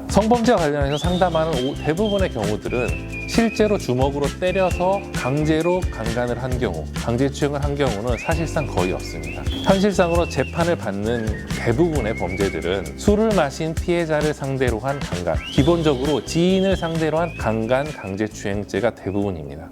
성범죄와 관련해서 상담하는 대부분의 경우들은 실제로 주먹으로 때려서 강제로 강간을 한 경우, 강제추행을 한 경우는 사실상 거의 없습니다. 현실상으로 재판을 받는 대부분의 범죄들은 술을 마신 피해자를 상대로 한 강간, 기본적으로 지인을 상대로 한 강간, 강제추행죄가 대부분입니다.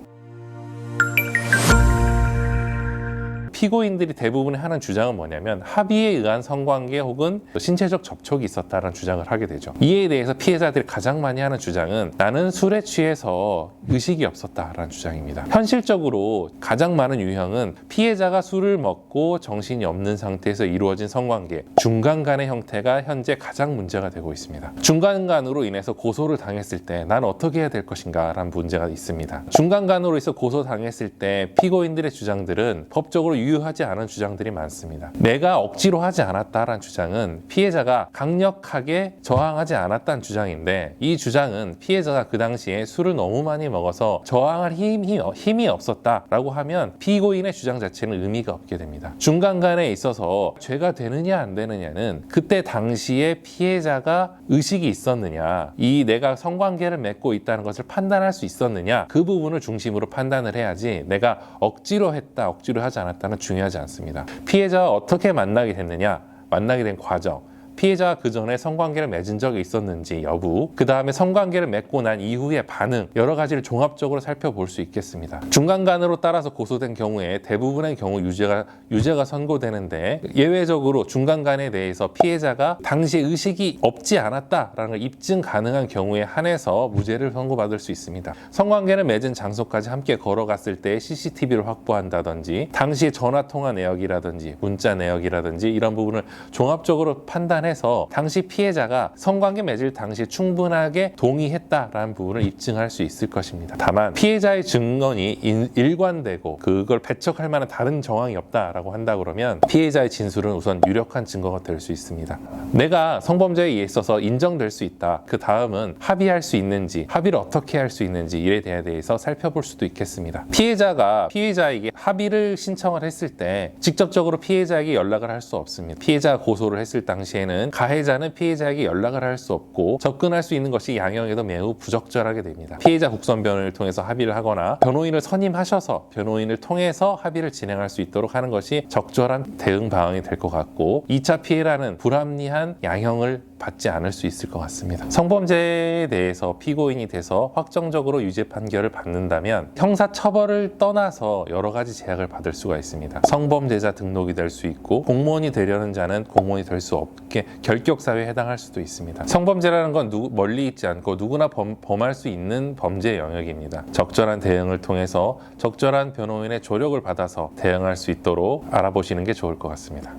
피고인들이 대부분 하는 주장은 뭐냐면 합의에 의한 성관계 혹은 신체적 접촉이 있었다는 주장을 하게 되죠. 이에 대해서 피해자들이 가장 많이 하는 주장은 나는 술에 취해서 의식이 없었다라는 주장입니다. 현실적으로 가장 많은 유형은 피해자가 술을 먹고 정신이 없는 상태에서 이루어진 성관계, 중간간의 형태가 현재 가장 문제가 되고 있습니다. 중간간으로 인해서 고소를 당했을 때 난 어떻게 해야 될 것인가 라는 문제가 있습니다. 중간간으로 해서 고소당했을 때 피고인들의 주장들은 법적으로 유효하지 않은 주장들이 많습니다. 내가 억지로 하지 않았다라는 주장은 피해자가 강력하게 저항하지 않았다는 주장인데, 이 주장은 피해자가 그 당시에 술을 너무 많이 먹어서 저항할 힘이 없었다라고 하면 피고인의 주장 자체는 의미가 없게 됩니다. 중간간에 있어서 죄가 되느냐 안 되느냐는 그때 당시에 피해자가 의식이 있었느냐, 이 내가 성관계를 맺고 있다는 것을 판단할 수 있었느냐, 그 부분을 중심으로 판단을 해야지 내가 억지로 했다, 억지로 하지 않았다는 중요하지 않습니다. 피해자와 어떻게 만나게 됐느냐, 만나게 된 과정, 피해자가 그 전에 성관계를 맺은 적이 있었는지 여부, 그 다음에 성관계를 맺고 난 이후의 반응, 여러 가지를 종합적으로 살펴볼 수 있겠습니다. 중간간으로 따라서 고소된 경우에 대부분의 경우 유죄가 선고되는데, 예외적으로 중간간에 대해서 피해자가 당시 의식이 없지 않았다라는 걸 입증 가능한 경우에 한해서 무죄를 선고받을 수 있습니다. 성관계를 맺은 장소까지 함께 걸어갔을 때 CCTV를 확보한다든지, 당시 전화통화 내역이라든지 문자 내역이라든지 이런 부분을 종합적으로 판단해 해서 당시 피해자가 성관계 맺을 당시에 충분하게 동의했다라는 부분을 입증할 수 있을 것입니다. 다만 피해자의 증언이 일관되고 그걸 배척할 만한 다른 정황이 없다라고 한다 그러면 피해자의 진술은 우선 유력한 증거가 될 수 있습니다. 내가 성범죄에 있어서 인정될 수 있다. 그 다음은 합의할 수 있는지, 합의를 어떻게 할 수 있는지 이에 대해서 살펴볼 수도 있겠습니다. 피해자가 피해자에게 합의를 신청을 했을 때 직접적으로 피해자에게 연락을 할 수 없습니다. 피해자가 고소를 했을 당시에는 가해자는 피해자에게 연락을 할 수 없고 접근할 수 있는 것이 양형에도 매우 부적절하게 됩니다. 피해자 국선 변호인을 통해서 합의를 하거나 변호인을 선임하셔서 변호인을 통해서 합의를 진행할 수 있도록 하는 것이 적절한 대응 방안이 될 것 같고, 2차 피해라는 불합리한 양형을 받지 않을 수 있을 것 같습니다. 성범죄에 대해서 피고인이 돼서 확정적으로 유죄 판결을 받는다면 형사처벌을 떠나서 여러 가지 제약을 받을 수가 있습니다. 성범죄자 등록이 될 수 있고, 공무원이 되려는 자는 공무원이 될 수 없게 결격사유에 해당할 수도 있습니다. 성범죄라는 건 멀리 있지 않고 누구나 범할 수 있는 범죄 영역입니다. 적절한 대응을 통해서 적절한 변호인의 조력을 받아서 대응할 수 있도록 알아보시는 게 좋을 것 같습니다.